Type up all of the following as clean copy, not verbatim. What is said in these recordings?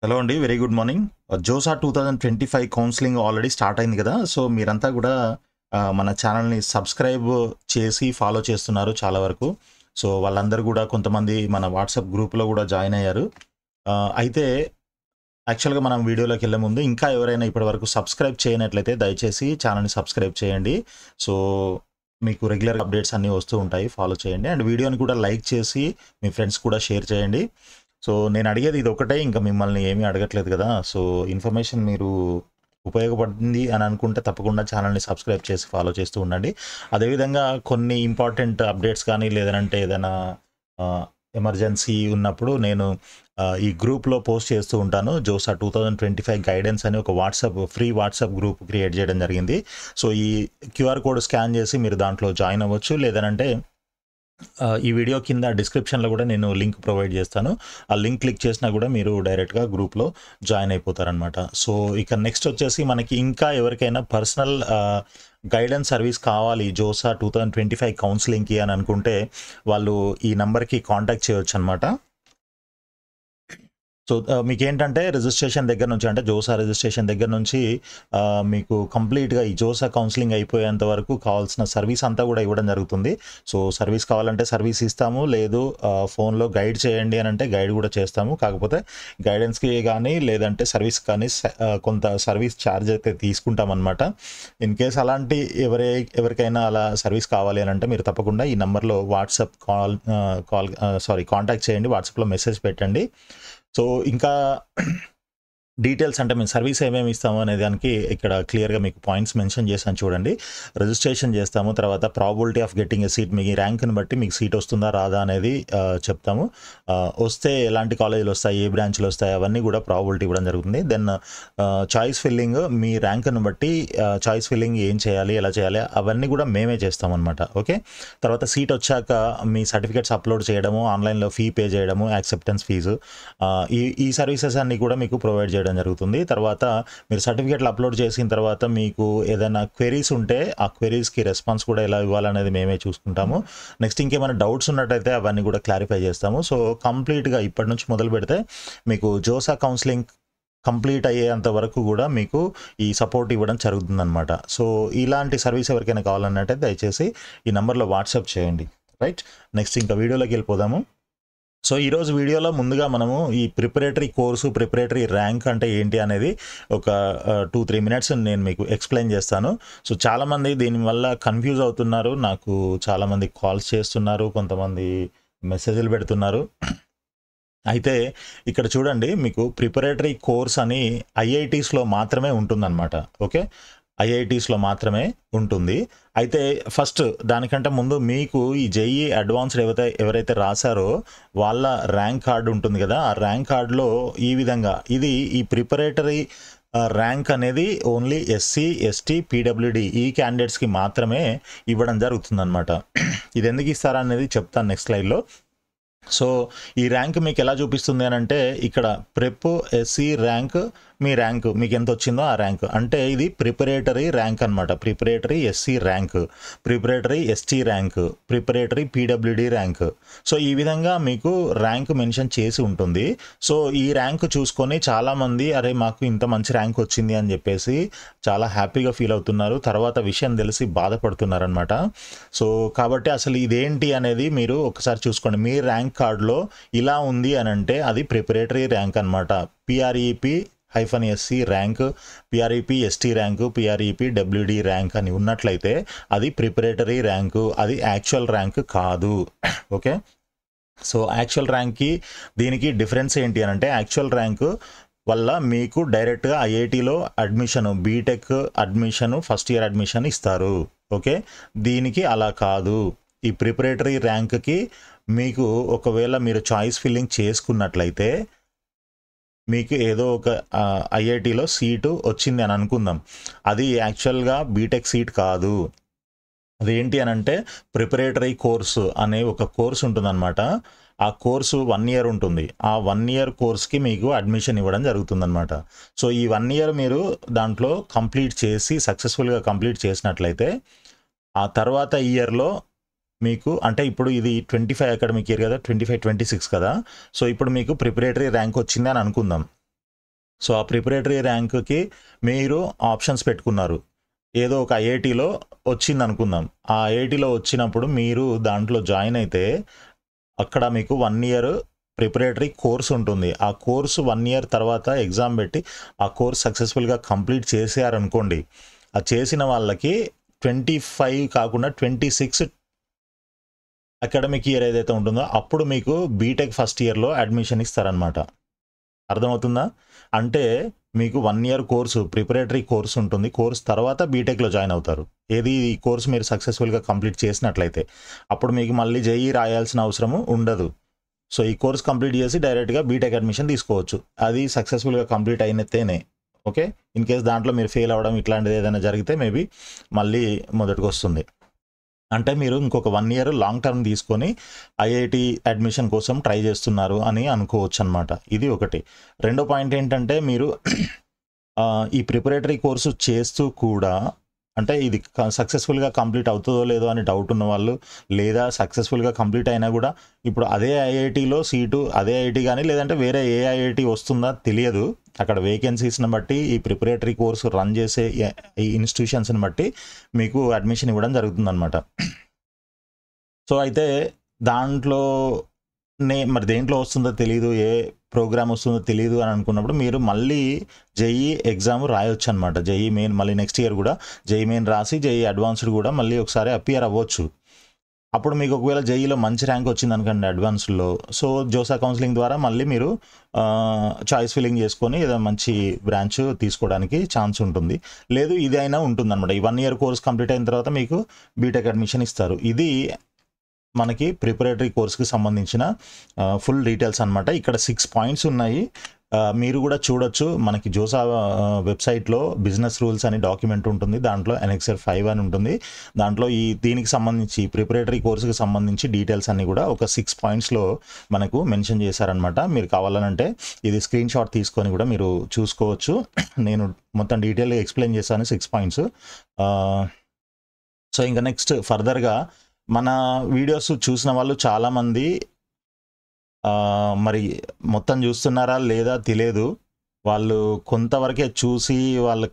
Hello అండి. Very good morning. JoSAA 2025 counselling already start అయింది కదా! సో, మీరంతా కూడా మన ఛానల్‌ని సబ్స్క్రైబ్ చేసి ఫాలో చేస్తున్నారు చాలా వరకు. సో, వాళ్ళందరూ కూడా కొంతమంది మన వాట్సాప్ గ్రూప్‌లో కూడా జాయిన్ అయ్యారు. అయితే యాక్చువల్‌గా మనం వీడియోలోకెళ్ళే ముందు ఇంకా ఎవరైనా ఇప్పటివరకు సబ్స్క్రైబ్ చేయనట్లయితే దయచేసి ఛానల్‌ని సబ్స్క్రైబ్ చేయండి. సో, మీకు రెగ్యులర్ అప్డేట్స్ అన్నీ వస్తూ ఉంటాయి. ఫాలో చేయండి. అండ్ వీడియోని కూడా లైక్ చేసి మీ ఫ్రెండ్స్ కూడా షేర్ చేయండి. సో, నేను అడిగేది ఇదొక్కటే. ఇంకా మిమ్మల్ని ఏమీ అడగట్లేదు కదా! సో, ఇన్ఫర్మేషన్ మీరు ఉపయోగపడుతుంది అని అనుకుంటే తప్పకుండా ఛానల్‌ని సబ్స్క్రైబ్ చేసి ఫాలో చేస్తూ ఉండండి. అదేవిధంగా కొన్ని ఇంపార్టెంట్ అప్డేట్స్ కానీ లేదనంటే ఏదైనా ఆహ్, ఎమర్జెన్సీ ఉన్నప్పుడు నేను ఈ గ్రూప్‌లో పోస్ట్ చేస్తూ ఉంటాను. జోసా 2025 గైడెన్స్ అని ఒక ఫ్రీ వాట్సాప్ గ్రూప్ క్రియేట్ చేయడం జరిగింది. సో, ఈ క్యూఆర్ కోడ్ స్కాన్ చేసి మీరు దాంట్లో జాయిన్ అవ్వచ్చు. లేదనంటే ఈ వీడియో కింద డిస్క్రిప్షన్‌లో కూడా నేను లింక్ ప్రొవైడ్ చేస్తాను. ఆ లింక్ క్లిక్ చేసినా కూడా మీరు డైరెక్ట్‌గా గ్రూప్‌లో జాయిన్ అయిపోతారనమాట. సో, ఇక నెక్స్ట్ వచ్చేసి మనకి ఇంకా ఎవరికైనా పర్సనల్ గైడెన్స్ సర్వీస్ కావాలి జోసా 2025 కౌన్సెలింగ్‌కి అని అనుకుంటే వాళ్ళు ఈ నంబర్‌కి కాంటాక్ట్ చేయొచ్చనమాట. సో, మీకేంటంటే రిజిస్ట్రేషన్ దగ్గర నుంచి అంటే జోసా రిజిస్ట్రేషన్ దగ్గర నుంచి మీకు కంప్లీట్‌గా ఈ జోసా కౌన్సెలింగ్ అయిపోయేంత వరకు కావాల్సిన సర్వీస్ అంతా కూడా ఇవ్వడం జరుగుతుంది. సో, సర్వీస్ కావాలంటే సర్వీస్ ఇస్తాము. లేదు ఫోన్‌లో గైడ్ చేయండి అనంటే గైడ్ కూడా చేస్తాము. కాకపోతే గైడెన్స్‌కి గానీ లేదంటే సర్వీస్‌కి కానీ కొంత సర్వీస్ ఛార్జ్ అయితే తీసుకుంటామనమాట. ఇన్ కేస్ అలాంటి ఎవరికైనా అలా సర్వీస్ కావాలి అనంటే మీరు తప్పకుండా ఈ నంబర్‌లో వాట్సాప్ కాంటాక్ట్ చేయండి. వాట్సాప్‌లో మెసేజ్ పెట్టండి. సో, ఇంకా డీటెయిల్స్ అంటే మేము సర్వీస్ ఏమేమి ఇస్తాము అనే దానికి ఇక్కడ క్లియర్‌గా మీకు పాయింట్స్ మెన్షన్ చేశాను చూడండి. రిజిస్ట్రేషన్ చేస్తాము. తర్వాత probability of getting a seat మీ ర్యాంక్‌ని బట్టి మీకు సీట్ వస్తుందా రాదా అనేది చెప్తాము. వస్తే ఎలాంటి కాలేజీలు వస్తాయి, ఏ బ్రాంచ్‌లు వస్తాయి అవన్నీ కూడా ప్రాబబిలిటీ ఇవ్వడం జరుగుతుంది. దెన్ చాయిస్ ఫిల్లింగ్ మీ ర్యాంక్‌ని బట్టి చాయిస్ ఫిల్లింగ్ ఏం చేయాలి, ఎలా చేయాలి అవన్నీ కూడా మేమే చేస్తామనమాట. ఓకే. తర్వాత సీట్ వచ్చాక మీ సర్టిఫికేట్స్ అప్లోడ్ చేయడము, ఆన్‌లైన్‌లో ఫీ పే చేయడము, యాక్సెప్టెన్స్ ఫీజు ఈ సర్వీసెస్ అన్నీ కూడా మీకు ప్రొవైడ్ చేయడం జరుగుతుంది. తర్వాత మీరు సర్టిఫికేట్లు అప్లోడ్ చేసిన తర్వాత మీకు ఏదైనా క్వెరీస్ ఉంటే ఆ క్వెరీస్‌కి రెస్పాన్స్ కూడా ఎలా ఇవ్వాలనేది మేమే చూసుకుంటాము. నెక్స్ట్ ఇంకేమైనా డౌట్స్ ఉన్నట్టయితే అవన్నీ కూడా క్లారిఫై చేస్తాము. సో, కంప్లీట్‌గా ఇప్పటి నుంచి మొదలుపెడితే మీకు జోసా కౌన్సెలింగ్ కంప్లీట్ అయ్యేంత వరకు కూడా మీకు ఈ సపోర్ట్ ఇవ్వడం జరుగుతుందనమాట. సో, ఇలాంటి సర్వీస్ ఎవరికైనా కావాలన్నట్టే దయచేసి ఈ నంబర్‌లో వాట్సాప్ చేయండి. రైట్. నెక్స్ట్ ఇంకా వీడియోలోకి వెళ్ళిపోదాము. సో, ఈరోజు వీడియోలో ముందుగా మనము ఈ ప్రిపరేటరీ ర్యాంక్ అంటే ఏంటి అనేది ఒక 2-3 మినిట్స్ నేను మీకు ఎక్స్‌ప్లెయిన్ చేస్తాను. సో, చాలామంది దీనివల్ల కన్‌ఫ్యూజ్ అవుతున్నారు. నాకు చాలామంది కాల్స్ చేస్తున్నారు. కొంతమంది మెసేజ్‌లు పెడుతున్నారు. అయితే ఇక్కడ చూడండి మీకు ప్రిపరేటరీ కోర్స్ అని ఐఐటీస్‌లో మాత్రమే ఉంటుందన్నమాట. ఓకే. ఐఐటీస్‌లో మాత్రమే ఉంటుంది. అయితే ఫస్ట్ దానికంటే ముందు మీకు ఈ జేఈఈ అడ్వాన్స్డ్ ఎవరైతే రాసారో వాళ్ళ ర్యాంక్ కార్డ్ ఉంటుంది కదా! ఆ ర్యాంక్ కార్డ్‌లో ఈ విధంగా ఇది ఈ ప్రిపరేటరీ ర్యాంక్ అనేది ఓన్లీ ఎస్సీ, ఎస్టీ, పీడబ్ల్యూడీ ఈ క్యాండిడేట్స్‌కి మాత్రమే ఇవ్వడం జరుగుతుందన్నమాట. ఇది ఎందుకు ఇస్తారనేది చెప్తాను నెక్స్ట్ స్లైడ్‌లో. సో, ఈ ర్యాంక్ మీకు ఎలా చూపిస్తుంది అనంటే ఇక్కడ ఎస్సీ ర్యాంక్ మీ ర్యాంక్ మీకెంత వచ్చిందో ఆ ర్యాంక్. అంటే ఇది ప్రిపరేటరీ ర్యాంక్ అనమాట. Preparatory SC rank, preparatory ST rank, preparatory PWD rank. So, ఈ విధంగా మీకు ర్యాంక్ మెన్షన్ చేసి ఉంటుంది. సో, ఈ ర్యాంక్ చూసుకొని చాలామంది అరే మాకు ఇంత మంచి ర్యాంక్ వచ్చింది అని చెప్పేసి చాలా హ్యాపీగా ఫీల్ అవుతున్నారు. తర్వాత విషయం తెలిసి బాధపడుతున్నారనమాట. సో, కాబట్టి అసలు ఇదేంటి అనేది మీరు ఒకసారి చూసుకోండి. మీ ర్యాంక్ కార్డ్‌లో ఇలా ఉంది అనంటే అది ప్రిపరేటరీ ర్యాంక్ అనమాట. PREP-SC rank, PREP ST rank, PREP WD rank అని ఉన్నట్లయితే అది ప్రిపరేటరీ ర్యాంకు. అది యాక్చువల్ ర్యాంక్ కాదు. ఓకే. సో, యాక్చువల్ ర్యాంక్‌కి దీనికి డిఫరెన్స్ ఏంటి అనంటే యాక్చువల్ ర్యాంకు వల్ల మీకు డైరెక్ట్‌గా ఐఐటీలో B Tech admission first year admission ఇస్తారు. ఓకే. దీనికి అలా కాదు. ఈ ప్రిపరేటరీ ర్యాంక్‌కి మీకు ఒకవేళ మీరు చాయిస్ ఫిల్లింగ్ చేసుకున్నట్లయితే మీకు ఏదో ఒక ఐఐటీలో సీటు వచ్చింది అని అనుకుందాం. అది యాక్చువల్‌గా బీటెక్ సీట్ కాదు. అదేంటి అనంటే ప్రిపరేటరీ కోర్సు అనే ఒక కోర్స్ ఉంటుందన్నమాట. ఆ కోర్సు 1 ఇయర్ ఉంటుంది. ఆ 1 ఇయర్ కోర్స్‌కి మీకు అడ్మిషన్ ఇవ్వడం జరుగుతుందన్నమాట. సో, ఈ 1 ఇయర్ మీరు దాంట్లో సక్సెస్‌ఫుల్‌గా కంప్లీట్ చేసినట్లయితే ఆ తర్వాత ఇయర్‌లో మీకు అంటే ఇప్పుడు ఇది 25 అకాడమిక్ ఇయర్ కదా! 25, 26 కదా! సో, ఇప్పుడు మీకు ప్రిపరేటరీ ర్యాంక్ వచ్చింది అని అనుకుందాం. సో ఆ ప్రిపరేటరీ ర్యాంక్కి మీరు ఆప్షన్స్ పెట్టుకున్నారు. ఏదో ఒక ఐఐటీలో వచ్చింది అనుకుందాం. ఆ ఐఐటీలో వచ్చినప్పుడు మీరు దాంట్లో జాయిన్ అయితే అక్కడ మీకు 1 ఇయర్ ప్రిపరేటరీ కోర్స్ ఉంటుంది. ఆ కోర్సు 1 ఇయర్ తర్వాత ఎగ్జామ్ పెట్టి ఆ కోర్స్ సక్సెస్ఫుల్గా కంప్లీట్ చేసారనుకోండి, ఆ చేసిన వాళ్ళకి 25 కాకుండా 26 అకాడమిక్ ఇయర్ ఏదైతే ఉంటుందో అప్పుడు మీకు బీటెక్ ఫస్ట్ ఇయర్లో అడ్మిషన్ ఇస్తారనమాట. అర్థమవుతుందా? అంటే మీకు 1 ఇయర్ కోర్సు ప్రిపరేటరీ కోర్స్ ఉంటుంది. కోర్స్ తర్వాత బీటెక్లో జాయిన్ అవుతారు. ఏది ఈ కోర్స్ మీరు సక్సెస్ఫుల్గా కంప్లీట్ చేసినట్లయితే అప్పుడు మీకు మళ్ళీ జేఈ రాయాల్సిన అవసరము ఉండదు. సో ఈ కోర్స్ కంప్లీట్ చేసి డైరెక్ట్గా బీటెక్ అడ్మిషన్ తీసుకోవచ్చు. అది సక్సెస్ఫుల్గా కంప్లీట్ అయినతేనే. ఓకే, ఇన్ కేస్ దాంట్లో మీరు ఫెయిల్ అవ్వడం ఇట్లాంటిది ఏదైనా జరిగితే మేబీ మళ్ళీ మొదటికి వస్తుంది. అంటే మీరు ఇంకొక 1 ఇయర్ లాంగ్ టర్మ్ తీసుకొని ఐఐటి అడ్మిషన్ కోసం ట్రై చేస్తున్నారు అని అనుకోవచ్చు అనమాట. ఇది ఒకటి. రెండో పాయింట్ ఏంటంటే మీరు ఈ ప్రిపరేటరీ కోర్సు చేస్తూ కూడా అంటే ఇది సక్సెస్ఫుల్గా కంప్లీట్ అవుతుందో లేదో అని డౌట్ ఉన్న వాళ్ళు, లేదా సక్సెస్ఫుల్గా కంప్లీట్ అయినా కూడా ఇప్పుడు అదే ఐఐటీలో సీటు అదే ఐఐటీ కానీ లేదంటే వేరే ఏ ఐఐటీ వస్తుందా తెలియదు. అక్కడ వేకెన్సీస్ని బట్టి ఈ ప్రిపరేటరీ కోర్సు రన్ చేసే ఈ ఇన్స్టిట్యూషన్స్ని బట్టి మీకు అడ్మిషన్ ఇవ్వడం జరుగుతుందన్నమాట. సో అయితే దాంట్లో మరి దేంట్లో వస్తుందో తెలియదు, ఏ ప్రోగ్రామ్ వస్తుందో తెలియదు అని అనుకున్నప్పుడు మీరు మళ్ళీ జేఈ ఎగ్జామ్ రాయొచ్చు అనమాట. జేఈ మెయిన్ మళ్ళీ నెక్స్ట్ ఇయర్ కూడా జేఈ మెయిన్ రాసి జేఈ అడ్వాన్స్డ్ కూడా మళ్ళీ ఒకసారి అపియర్ అవ్వచ్చు. అప్పుడు మీకు ఒకవేళ జేఈలో మంచి ర్యాంక్ వచ్చింది అనుకోండి అడ్వాన్స్డ్లో, సో జోసా కౌన్సిలింగ్ ద్వారా మళ్ళీ మీరు చాయిస్ ఫిల్లింగ్ చేసుకొని ఏదో మంచి బ్రాంచ్ తీసుకోవడానికి ఛాన్స్ ఉంటుంది. లేదు ఇది అయినా ఉంటుంది అనమాట. ఈ 1 ఇయర్ కోర్స్ కంప్లీట్ అయిన తర్వాత మీకు బీటెక్ అడ్మిషన్ ఇస్తారు. ఇది మనకి ప్రిపరేటరీ కోర్స్కి సంబంధించిన ఫుల్ డీటెయిల్స్ అనమాట. ఇక్కడ 6 పాయింట్స్ ఉన్నాయి. మీరు కూడా చూడొచ్చు. మనకి జోసా వెబ్సైట్లో బిజినెస్ రూల్స్ అని డాక్యుమెంట్ ఉంటుంది. దాంట్లో ఎనెక్సర్ 5 అని ఉంటుంది. దాంట్లో దీనికి సంబంధించి ప్రిపరేటరీ కోర్సుకి సంబంధించి డీటెయిల్స్ అన్ని కూడా ఒక 6 పాయింట్స్లో మనకు మెన్షన్ చేశారనమాట. మీరు కావాలనంటే ఇది స్క్రీన్ షాట్ తీసుకొని కూడా మీరు చూసుకోవచ్చు. నేను మొత్తం డీటెయిల్గా ఎక్స్ప్లెయిన్ చేశాను 6 పాయింట్స్. సో ఇంకా నెక్స్ట్ ఫర్దర్గా మన వీడియోస్ చూసిన వాళ్ళు చాలామంది మరి మొత్తం చూస్తున్నారా లేదా తెలియదు. వాళ్ళు కొంతవరకే చూసి వాళ్ళు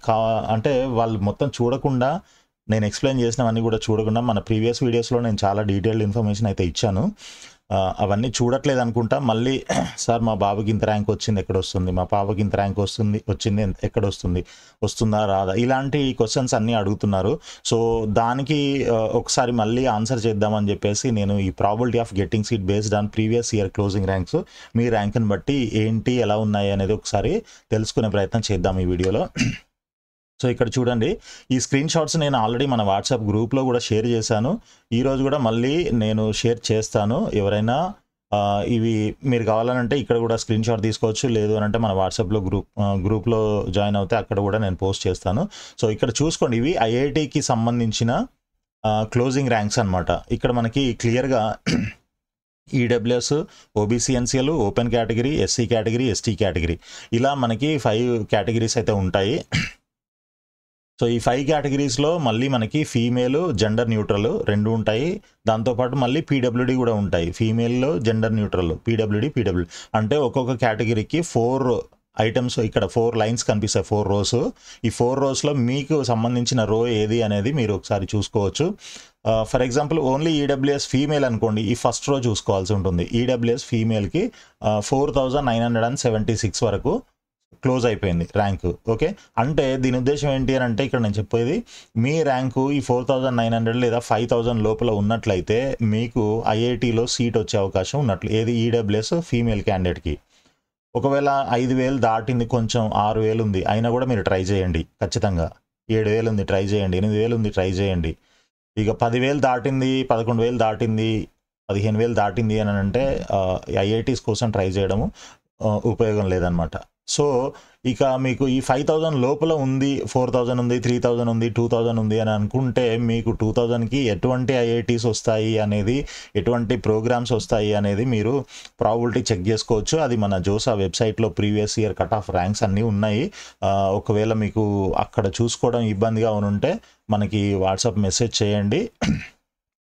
అంటే వాళ్ళు మొత్తం చూడకుండా, నేను ఎక్స్ప్లెయిన్ చేసినవన్నీ కూడా చూడకుండా మన ప్రీవియస్ వీడియోస్లో నేను చాలా డీటెయిల్డ్ ఇన్ఫర్మేషన్ అయితే ఇచ్చాను. అవన్నీ చూడట్లేదు అనుకుంటా. మళ్ళీ సార్ మా బాబుకి ఇంత ర్యాంక్ వచ్చింది ఎక్కడ వస్తుంది, మా పాపకి ఇంత ర్యాంక్ వచ్చింది ఎక్కడ వస్తుంది, వస్తుందా రాదా, ఇలాంటి క్వశ్చన్స్ అన్నీ అడుగుతున్నారు. సో దానికి ఒకసారి మళ్ళీ ఆన్సర్ చేద్దామని చెప్పేసి నేను ఈ probability of getting seat based on previous year closing ranks, మీ ర్యాంక్ని బట్టి ఏంటి ఎలా ఉన్నాయి అనేది ఒకసారి తెలుసుకునే ప్రయత్నం చేద్దాం ఈ వీడియోలో. సో ఇక్కడ చూడండి, ఈ స్క్రీన్ షాట్స్ నేను ఆల్రెడీ మన వాట్సాప్ గ్రూప్లో కూడా షేర్ చేశాను. ఈరోజు కూడా మళ్ళీ నేను షేర్ చేస్తాను. ఎవరైనా ఇవి మీరు కావాలనంటే ఇక్కడ కూడా స్క్రీన్ షాట్ తీసుకోవచ్చు. లేదు అని అంటే మన వాట్సాప్లో గ్రూప్లో జాయిన్ అవుతే అక్కడ కూడా నేను పోస్ట్ చేస్తాను. సో ఇక్కడ చూసుకోండి, ఇవి ఐఐటికి సంబంధించిన క్లోజింగ్ ర్యాంక్స్ అనమాట. ఇక్కడ మనకి క్లియర్గా EWS, OBC NCL, open category, SC category, ST category, ఇలా మనకి 5 కేటగిరీస్ అయితే ఉంటాయి. సో ఈ 5 కేటగిరీస్లో మళ్ళీ మనకి ఫీమేల్, జెండర్ న్యూట్రల్ 2 ఉంటాయి. దాంతోపాటు మళ్ళీ పీడబ్ల్యూడి కూడా ఉంటాయి. ఫీమేల్లో జెండర్ న్యూట్రల్, పీడబ్ల్యూడి. అంటే ఒక్కొక్క కేటగిరీకి 4 ఐటమ్స్, ఇక్కడ 4 లైన్స్ కనిపిస్తాయి, 4 రోస్. ఈ 4 రోస్లో మీకు సంబంధించిన రో ఏది అనేది మీరు ఒకసారి చూసుకోవచ్చు. For example only EWS female అనుకోండి, ఈ ఫస్ట్ రో చూసుకోవాల్సి ఉంటుంది. ఈడబ్ల్యూఎస్ ఫీమేల్కి 4976 వరకు క్లోజ్ అయిపోయింది ర్యాంకు. ఓకే, అంటే దీని ఉద్దేశం ఏంటి అని అంటే ఇక్కడ నేను చెప్పేది, మీ ర్యాంకు ఈ 4900 లేదా 5000 లోపల ఉన్నట్లయితే మీకు ఐఐటీలో సీట్ వచ్చే అవకాశం ఉన్నట్లు. ఏది ఈడబ్ల్యూఎస్ ఫీమేల్ క్యాండిడేట్కి. ఒకవేళ 5000 దాటింది, కొంచెం 6000 ఉంది అయినా కూడా మీరు ట్రై చేయండి ఖచ్చితంగా. 7000 ఉంది ట్రై చేయండి, 8000 ఉంది ట్రై చేయండి. ఇక 10,000 దాటింది, 11,000 దాటింది, 15,000 దాటింది అని అంటే ఐఐటీస్ కోసం ట్రై చేయడము ఉపయోగం లేదనమాట. సో ఇక మీకు ఈ 5000 లోపల ఉంది, 4000 ఉంది, 3000 ఉంది, 2000 ఉంది అని అనుకుంటే మీకు 2000కి ఎటువంటి ఐఐటీస్ వస్తాయి అనేది, ఎటువంటి ప్రోగ్రామ్స్ వస్తాయి అనేది మీరు ప్రాబిలిటీ చెక్ చేసుకోవచ్చు. అది మన జోసా వెబ్సైట్లో previous year cut off ranks అన్నీ ఉన్నాయి. ఒకవేళ మీకు అక్కడ చూసుకోవడం ఇబ్బందిగా ఉంటే మనకి వాట్సాప్ మెసేజ్ చేయండి.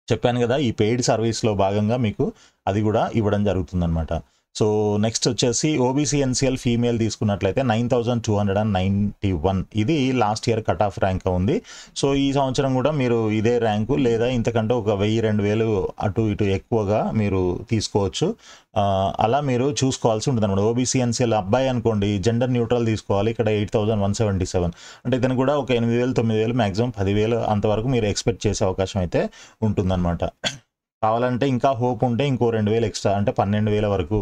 చెప్పాను కదా, ఈ పెయిడ్ సర్వీస్లో భాగంగా మీకు అది కూడా ఇవ్వడం జరుగుతుందన్నమాట. సో నెక్స్ట్ వచ్చేసి ఓబీసీ ఎన్సీఎల్ ఫీమేల్ తీసుకున్నట్లయితే 9291, ఇది last year cut off rank ఉంది. సో ఈ సంవత్సరం కూడా మీరు ఇదే ర్యాంకు లేదా ఇంతకంటే ఒక 1000-2000 అటు ఇటు ఎక్కువగా మీరు తీసుకోవచ్చు. అలా మీరు చూసుకోవాల్సి ఉంటుంది అనమాట. ఓబీసీ ఎన్సీఎల్ అబ్బాయి అనుకోండి, జెండర్ న్యూట్రల్ తీసుకోవాలి. ఇక్కడ 8177, అంటే ఇతను కూడా ఒక 8000-9000 మ్యాక్సిమం 10,000 అంతవరకు మీరు ఎక్స్పెక్ట్ చేసే అవకాశం అయితే ఉంటుందన్నమాట. కావాలంటే ఇంకా హోప్ ఉంటే ఇంకో 2,000 ఎక్స్ట్రా, అంటే 12,000 వరకు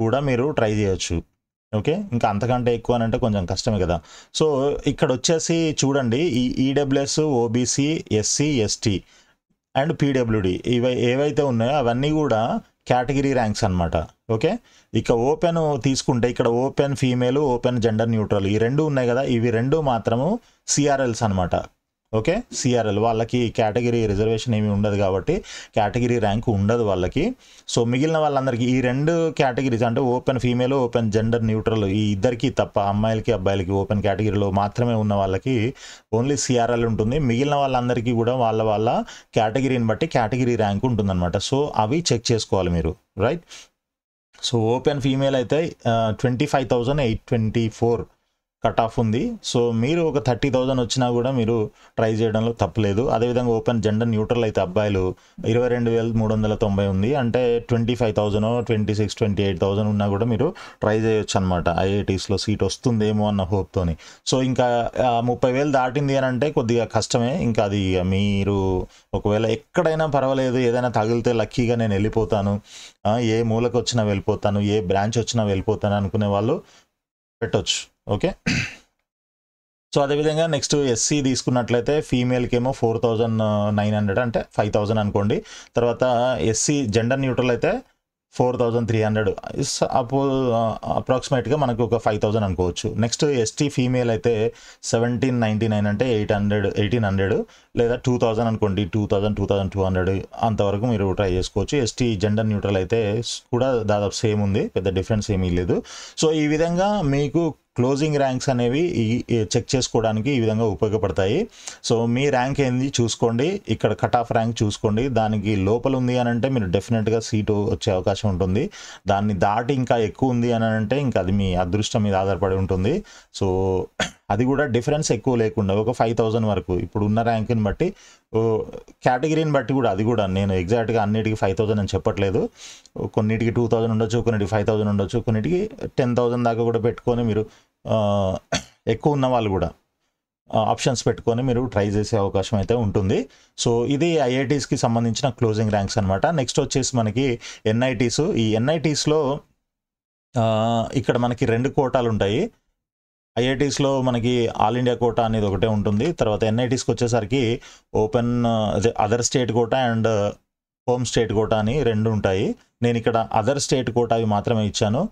కూడా మీరు ట్రై చేయొచ్చు. ఓకే, ఇంకా అంతకంటే ఎక్కువ అని అంటే కొంచెం కష్టమే కదా. సో ఇక్కడ వచ్చేసి చూడండి, ఈ EWS, OBC, SC, ST and PWD ఇవి ఏవైతే ఉన్నాయో అవన్నీ కూడా కేటగిరీ ర్యాంక్స్ అనమాట. ఓకే, ఇక ఓపెన్ తీసుకుంటే ఇక్కడ open female, open gender neutral ఈ రెండు ఉన్నాయి కదా, ఇవి రెండు మాత్రము సిఆర్ఎల్స్ అనమాట. ఓకే, సిఆర్ఎల్ వాళ్ళకి కేటగిరీ రిజర్వేషన్ ఏమి ఉండదు కాబట్టి కేటగిరీ ర్యాంక్ ఉండదు వాళ్ళకి. సో మిగిలిన వాళ్ళందరికీ ఈ రెండు కేటగిరీస్ అంటే open female, open gender neutral ఈ ఇద్దరికి తప్ప, అమ్మాయిలకి అబ్బాయిలకి ఓపెన్ కేటగిరీలో మాత్రమే ఉన్న వాళ్ళకి ఓన్లీ సిఆర్ఎల్ ఉంటుంది. మిగిలిన వాళ్ళందరికీ కూడా వాళ్ళ కేటగిరీని బట్టి కేటగిరీ ర్యాంక్ ఉంటుందన్నమాట. సో అవి చెక్ చేసుకోవాలి మీరు, రైట్. సో ఓపెన్ ఫీమేల్ అయితే 25,824 కట్ ఆఫ్ ఉంది. సో మీరు ఒక 30,000 వచ్చినా కూడా మీరు ట్రై చేయడంలో తప్పలేదు. అదేవిధంగా ఓపెన్ జెండర్ న్యూట్రల్ అయితే అబ్బాయిలు 22,390 ఉంది, అంటే 25,000, 26,000, 28,000 ఉన్నా కూడా మీరు ట్రై చేయొచ్చు అనమాట. ఐఐటీస్లో సీట్ వస్తుందేమో అన్న హోప్తోని. సో ఇంకా 30,000 దాటింది అని అంటే కొద్దిగా కష్టమే. ఇంకా అది మీరు ఒకవేళ ఎక్కడైనా పర్వాలేదు, ఏదైనా తగిలితే లక్కీగా నేను వెళ్ళిపోతాను, ఏ మూలకు వచ్చినా వెళ్ళిపోతాను, ఏ బ్రాంచ్ వచ్చినా వెళ్ళిపోతాను అనుకునే వాళ్ళు పెట్టొచ్చు. ఓకే, సో అదేవిధంగా నెక్స్ట్ ఎస్సీ తీసుకున్నట్లయితే ఫీమేల్కి ఏమో 4,900, అంటే 5,000 అనుకోండి. తర్వాత ఎస్సీ జెండర్ న్యూట్రల్ అయితే 4,300, అప్రాక్సిమేట్గా మనకు ఒక 5,000 అనుకోవచ్చు. నెక్స్ట్ ఎస్టీ ఫీమేల్ అయితే 1,799, అంటే 1,800 లేదా 2,000 అనుకోండి, 2,200 అంతవరకు మీరు ట్రై చేసుకోవచ్చు. ఎస్టీ జెండర్ న్యూట్రల్ అయితే కూడా దాదాపు సేమ్ ఉంది, పెద్ద డిఫరెన్స్ ఏమీ లేదు. సో ఈ విధంగా మీకు క్లోజింగ్ ర్యాంక్స్ అనేవి చెక్ చేసుకోవడానికి ఈ విధంగా ఉపయోగపడతాయి. సో మీ ర్యాంక్ ఏంది చూసుకోండి, ఇక్కడ కట్ ఆఫ్ ర్యాంక్ చూసుకోండి, దానికి లోపల ఉంది అని అంటే మీరు డెఫినెట్గా సీటు వచ్చే అవకాశం ఉంటుంది. దాన్ని దాటి ఇంకా ఎక్కువ ఉంది అని అంటే ఇంకా అది మీ అదృష్టం మీద ఆధారపడి ఉంటుంది. సో అది కూడా డిఫరెన్స్ ఎక్కువ లేకుండా ఒక 5,000 వరకు ఇప్పుడు ఉన్న ర్యాంక్ని బట్టి, కేటగిరీని బట్టి కూడా, అది కూడా నేను ఎగ్జాక్ట్గా అన్నిటికీ 5,000 అని చెప్పట్లేదు. కొన్నిటికి 2,000 ఉండొచ్చు, కొన్నిటికి 5,000 ఉండొచ్చు, కొన్నిటికి 10,000 దాకా కూడా పెట్టుకొని మీరు ఎక్కువ ఉన్న వాళ్ళు కూడా ఆప్షన్స్ పెట్టుకొని మీరు ట్రై చేసే అవకాశం అయితే ఉంటుంది. సో ఇది ఐఐటీస్కి సంబంధించిన క్లోజింగ్ ర్యాంక్స్ అనమాట. నెక్స్ట్ వచ్చేసి మనకి ఎన్ఐటీస్. ఈ ఎన్ఐటీస్లో ఇక్కడ మనకి 2 కోటాలు ఉంటాయి. ఐఐటీస్లో మనకి ఆల్ ఇండియా కోటా అనేది ఒకటే ఉంటుంది. తర్వాత ఎన్ఐటీస్కి వచ్చేసరికి open other state quota and home state quota అని 2 ఉంటాయి. నేను ఇక్కడ అదర్ స్టేట్ కోటా అవి మాత్రమే ఇచ్చాను.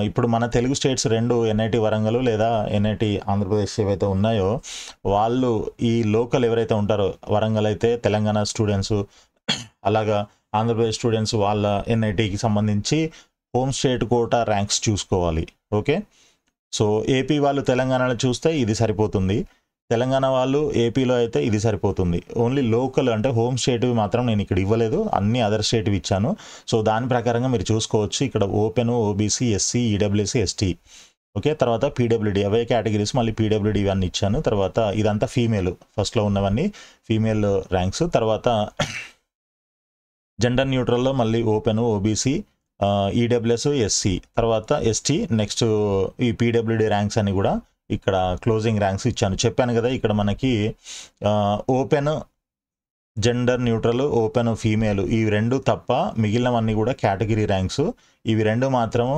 ఇప్పుడు మన తెలుగు స్టేట్స్ 2 ఎన్ఐటి వరంగల్ లేదా ఎన్ఐటి ఆంధ్రప్రదేశ్ ఏవైతే ఉన్నాయో వాళ్ళు ఈ లోకల్ ఎవరైతే ఉంటారో, వరంగల్ అయితే తెలంగాణ స్టూడెంట్స్, అలాగా ఆంధ్రప్రదేశ్ స్టూడెంట్స్ వాళ్ళ ఎన్ఐటికి సంబంధించి హోమ్ స్టేట్ కోటా ర్యాంక్స్ చూసుకోవాలి. ఓకే, సో ఏపీ వాళ్ళు తెలంగాణలో చూస్తే ఇది సరిపోతుంది, తెలంగాణ వాళ్ళు ఏపీలో అయితే ఇది సరిపోతుంది. ఓన్లీ లోకల్ అంటే హోమ్ స్టేట్వి మాత్రం నేను ఇక్కడ ఇవ్వలేదు, అన్ని అదర్ స్టేట్వి ఇచ్చాను. సో దాని ప్రకారంగా మీరు చూసుకోవచ్చు. ఇక్కడ open, OBC, SC, EWS, ST, okay, తర్వాత పీడబ్ల్యూడి అవే కేటగిరీస్, మళ్ళీ పీడబ్ల్యూడి ఇవన్నీ ఇచ్చాను. తర్వాత ఇదంతా ఫీమేల్, ఫస్ట్లో ఉన్నవన్నీ ఫీమేల్ ర్యాంక్స్. తర్వాత జెండర్ న్యూట్రల్లో మళ్ళీ ఓపెన్, ఓబీసీ, ఈడబ్ల్యూఎస్, ఎస్సీ, తర్వాత ఎస్టీ, నెక్స్ట్ ఈ పీడబ్ల్యూడి ర్యాంక్స్ అని కూడా ఇక్కడ క్లోజింగ్ ర్యాంక్స్ ఇచ్చాను. చెప్పాను కదా, ఇక్కడ మనకి open gender neutral, open female ఈ 2 తప్ప మిగిలినవన్నీ కూడా కేటగిరీ ర్యాంక్స్. ఇవి 2 మాత్రము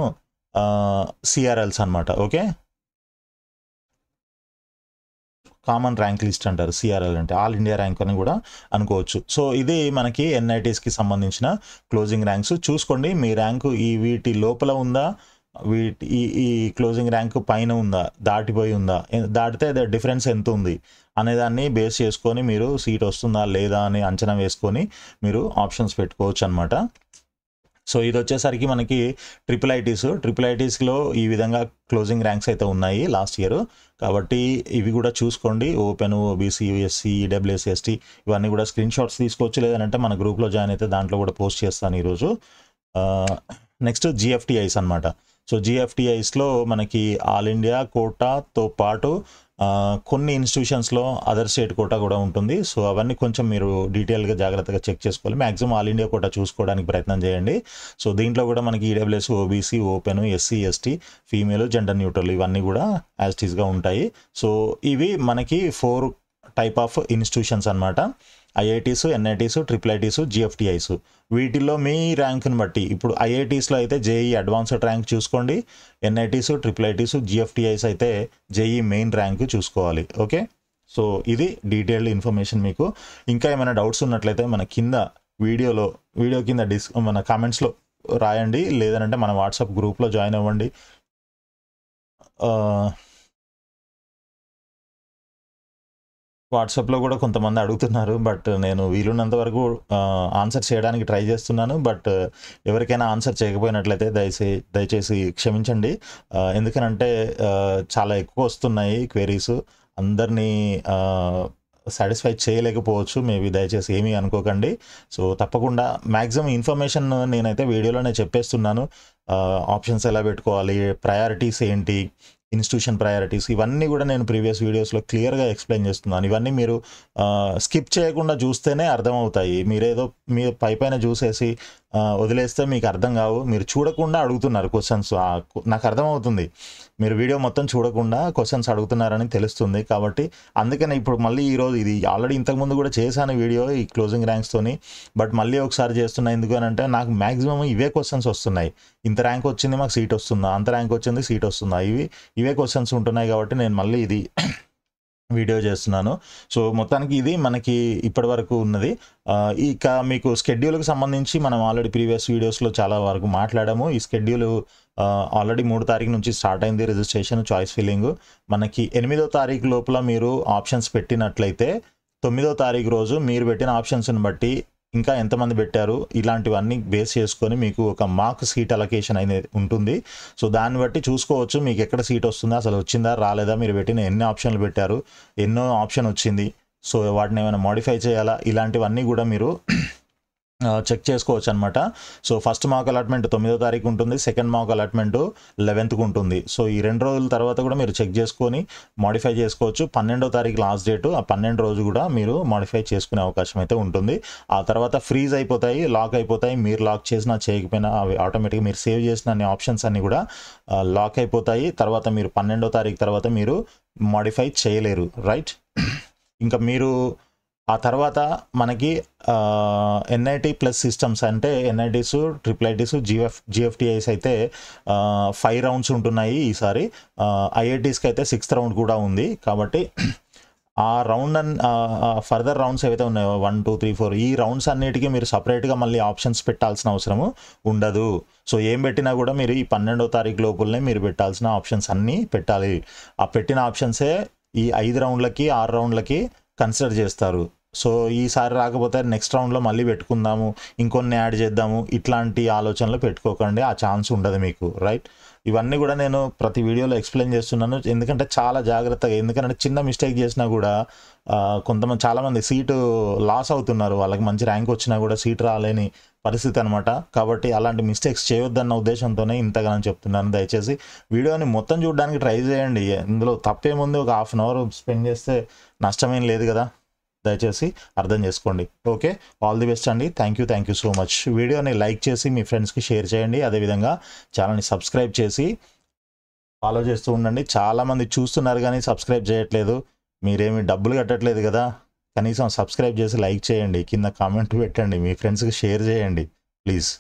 సిఆర్ఎల్స్ అనమాట. ఓకే, కామన్ ర్యాంక్ లిస్ట్ అంటారు సిఆర్ఎల్ అంటే, ఆల్ ఇండియా ర్యాంక్ అని కూడా అనుకోవచ్చు. సో ఇది మనకి ఎన్ఐటీస్కి సంబంధించిన క్లోజింగ్ ర్యాంక్స్. చూసుకోండి మీ ర్యాంకు ఈ వీటి లోపల ఉందా, ఈ క్లోజింగ్ ర్యాంక్ పైన ఉందా, దాటిపోయి ఉందా, దాటితే డిఫరెన్స్ ఎంత ఉంది అనేదాన్ని బేస్ చేసుకొని మీరు సీట్ వస్తుందా లేదా అని అంచనా వేసుకొని మీరు ఆప్షన్స్ పెట్టుకోవచ్చు అనమాట. సో ఇది వచ్చేసరికి మనకి ట్రిపుల్ ఐటీస్లో ఈ విధంగా క్లోజింగ్ ర్యాంక్స్ అయితే ఉన్నాయి లాస్ట్ ఇయర్. కాబట్టి ఇవి కూడా చూసుకోండి. Open, OBC, SC, EWS, ST ఇవన్నీ కూడా స్క్రీన్ షాట్స్ తీసుకోవచ్చు. లేదంటే మన గ్రూప్లో జాయిన్ అయితే దాంట్లో కూడా పోస్ట్ చేస్తాను ఈరోజు. నెక్స్ట్ జిఎఫ్టిఐస్ అనమాట. సో జిఎఫ్టిఐస్లో మనకి ఆల్ ఇండియా కోటాతో పాటు కొన్ని ఇన్స్టిట్యూషన్స్లో అదర్ స్టేట్ కోటా కూడా ఉంటుంది. సో అవన్నీ కొంచెం మీరు డీటెయిల్గా జాగ్రత్తగా చెక్ చేసుకోవాలి. మ్యాక్సిమం ఆల్ ఇండియా కోటా చూసుకోవడానికి ప్రయత్నం చేయండి. సో దీంట్లో కూడా మనకి EWS, OBC, open, SC, ST, female, gender neutral ఇవన్నీ కూడా యాజ్ ఇట్ ఈస్గా ఉంటాయి. సో ఇవి మనకి 4 టైప్ ఆఫ్ ఇన్స్టిట్యూషన్స్ అనమాట. IITs, NITs, triple ITs, GFTIs. వీటిల్లో మీ ర్యాంక్ని బట్టి ఇప్పుడు ఐఐటీస్లో అయితే జేఈ అడ్వాన్స్డ్ ర్యాంక్ చూసుకోండి. ఎన్ఐటీస్, ట్రిపుల్ ఐటీస్, జిఎఫ్టిఐస్ అయితే జేఈ మెయిన్ ర్యాంక్ చూసుకోవాలి. ఓకే, సో ఇది డీటెయిల్డ్ ఇన్ఫర్మేషన్. మీకు ఇంకా ఏమైనా డౌట్స్ ఉన్నట్లయితే మన కింద వీడియో కింద మన కామెంట్స్లో రాయండి, లేదంటే మన వాట్సాప్ గ్రూప్లో జాయిన్ అవ్వండి. వాట్సాప్లో కూడా కొంతమంది అడుగుతున్నారు, బట్ నేను వీలున్నంత వరకు ఆన్సర్ చేయడానికి ట్రై చేస్తున్నాను. బట్ ఎవరికైనా ఆన్సర్ చేయకపోయినట్లయితే దయచేసి క్షమించండి. ఎందుకనంటే చాలా ఎక్కువ వస్తున్నాయి క్వెరీస్, అందరినీ సాటిస్ఫై చేయలేకపోవచ్చు. మేబీ దయచేసి ఏమీ అనుకోకండి. సో తప్పకుండా మ్యాక్సిమం ఇన్ఫర్మేషన్ నేనైతే వీడియోలోనే చెప్పేస్తున్నాను. ఆప్షన్స్ ఎలా పెట్టుకోవాలి, ప్రయారిటీస్ ఏంటి, ఇన్స్టిట్యూషన్ ప్రయారిటీస్, ఇవన్నీ కూడా నేను ప్రీవియస్ వీడియోస్లో క్లియర్గా ఎక్స్ప్లెయిన్ చేస్తున్నాను. ఇవన్నీ మీరు స్కిప్ చేయకుండా చూస్తేనే అర్థమవుతాయి. మీరేదో మీ పైన చూసేసి వదిలేస్తే మీకు అర్థం కావు. మీరు చూడకుండా అడుగుతున్నారు క్వశ్చన్స్, నాకు అర్థమవుతుంది. మీరు వీడియో మొత్తం చూడకుండా క్వశ్చన్స్ అడుగుతున్నారని తెలుస్తుంది. కాబట్టి అందుకనే ఇప్పుడు మళ్ళీ ఈరోజు ఇది ఆల్రెడీ ఇంతకుముందు కూడా చేశాను వీడియో ఈ క్లోజింగ్ ర్యాంక్స్తోని, బట్ మళ్ళీ ఒకసారి చేస్తున్నా. ఎందుకు అని అంటే నాకు మ్యాక్సిమం ఇవే క్వశ్చన్స్ వస్తున్నాయి. ఇంత ర్యాంక్ వచ్చింది, మాకు సీట్ వస్తుందా, అంత ర్యాంక్ వచ్చింది, సీట్ వస్తుందా, ఇవే క్వశ్చన్స్ ఉంటున్నాయి. కాబట్టి నేను మళ్ళీ ఇది వీడియో చేస్తున్నాను. సో మొత్తానికి ఇది మనకి ఇప్పటి వరకు ఉన్నది. ఇక మీకు స్కెడ్యూల్కి సంబంధించి మనం ఆల్రెడీ ప్రీవియస్ వీడియోస్లో చాలా వరకు మాట్లాడాము. ఈ స్కెడ్యూల్ ఆల్రెడీ 3 తారీఖు నుంచి స్టార్ట్ అయింది రిజిస్ట్రేషన్, చాయిస్ ఫిల్లింగ్. మనకి 8వ తారీఖు లోపల మీరు ఆప్షన్స్ పెట్టినట్లయితే 9వ తారీఖు రోజు మీరు పెట్టిన ఆప్షన్స్ని బట్టి ఇంకా ఎంతమంది పెట్టారు ఇలాంటివన్నీ బేస్ చేసుకొని మీకు ఒక మార్క్ సీట్ అలొకేషన్ అనేది ఉంటుంది. సో దాన్ని బట్టి చూసుకోవచ్చు మీకు ఎక్కడ సీట్ వస్తుందా, అసలు వచ్చిందా రాలేదా, మీరు పెట్టిన ఎన్ని ఆప్షన్లు పెట్టారు, ఎన్నో ఆప్షన్ వచ్చింది, సో వాటిని ఏమైనా మోడిఫై చేయాలా, ఇలాంటివన్నీ కూడా మీరు చెక్ చేసుకోవచ్చు అనమాట. సో ఫస్ట్ మార్క్ అలాట్మెంట్ 9వ తారీఖు ఉంటుంది, సెకండ్ మార్క్ అలాట్మెంట్ 11th ఉంటుంది. సో ఈ 2 రోజుల తర్వాత కూడా మీరు చెక్ చేసుకొని మోడిఫై చేసుకోవచ్చు. 12వ తారీఖు లాస్ట్ డేటు, ఆ 12 రోజు కూడా మీరు మోడిఫై చేసుకునే అవకాశం అయితే ఉంటుంది. ఆ తర్వాత ఫ్రీజ్ అయిపోతాయి, లాక్ అయిపోతాయి. మీరు లాక్ చేసినా చేయకపోయినా అవి ఆటోమేటిక్గా మీరు సేవ్ చేసిన అన్ని ఆప్షన్స్ అన్నీ కూడా లాక్ అయిపోతాయి. తర్వాత మీరు 12వ తారీఖు తర్వాత మీరు మోడిఫై చేయలేరు, రైట్. ఇంకా మీరు ఆ తర్వాత మనకి ఎన్ఐటీ ప్లస్ సిస్టమ్స్ అంటే ఎన్ఐటీస్, ట్రిపుల్ ఐటీస్, జిఎఫ్టిఐస్ అయితే 5 రౌండ్స్ ఉంటున్నాయి ఈసారి. ఐఐటీస్కి అయితే 6th రౌండ్ కూడా ఉంది. కాబట్టి ఆ రౌండ్ ఫర్దర్ రౌండ్స్ ఏవైతే ఉన్నాయో 1, 2, 3, 4 ఈ రౌండ్స్ అన్నిటికీ మీరు సపరేట్గా మళ్ళీ ఆప్షన్స్ పెట్టాల్సిన అవసరము ఉండదు. సో ఏం పెట్టినా కూడా మీరు ఈ 12వ తారీఖు లోపలనే మీరు పెట్టాల్సిన ఆప్షన్స్ అన్నీ పెట్టాలి. ఆ పెట్టిన ఆప్షన్సే ఈ 5 రౌండ్లకి 6 రౌండ్లకి కన్సిడర్ చేస్తారు. సో ఈసారి రాకపోతే నెక్స్ట్ రౌండ్లో మళ్ళీ పెట్టుకుందాము, ఇంకొన్ని యాడ్ చేద్దాము, ఇట్లాంటి ఆలోచనలు పెట్టుకోకండి. ఆ ఛాన్స్ ఉండదు మీకు, రైట్. ఇవన్నీ కూడా నేను ప్రతి వీడియోలో ఎక్స్ప్లెయిన్ చేస్తున్నాను. ఎందుకంటే చాలా జాగ్రత్తగా, ఎందుకంటే చిన్న మిస్టేక్ చేసినా కూడా చాలామంది సీటు లాస్ అవుతున్నారు. వాళ్ళకి మంచి ర్యాంక్ వచ్చినా కూడా సీట్ రాలేని పరిస్థితి అనమాట. కాబట్టి అలాంటి మిస్టేక్స్ చేయొద్దన్న ఉద్దేశంతోనే ఇంతగానో చెప్తున్నాను. దయచేసి వీడియోని మొత్తం చూడడానికి ట్రై చేయండి. ఇందులో తప్పేముంది, ఒక 1/2 అవర్ స్పెండ్ చేస్తే నష్టమేం లేదు కదా. దయచేసి అర్థం చేసుకోండి. ఓకే, ఆల్ ది బెస్ట్ అండి. Thank you so much. వీడియోని లైక్ చేసి మీ ఫ్రెండ్స్కి షేర్ చేయండి. అదేవిధంగా ఛానల్ని సబ్స్క్రైబ్ చేసి ఫాలో చేస్తూ ఉండండి. చాలామంది చూస్తున్నారు కానీ సబ్స్క్రైబ్ చేయట్లేదు. మీరేమి డబ్బులు కట్టట్లేదు కదా, కనీసం సబ్స్క్రైబ్ చేసి లైక్ చేయండి, కింద కామెంట్ పెట్టండి, మీ ఫ్రెండ్స్కి షేర్ చేయండి ప్లీజ్.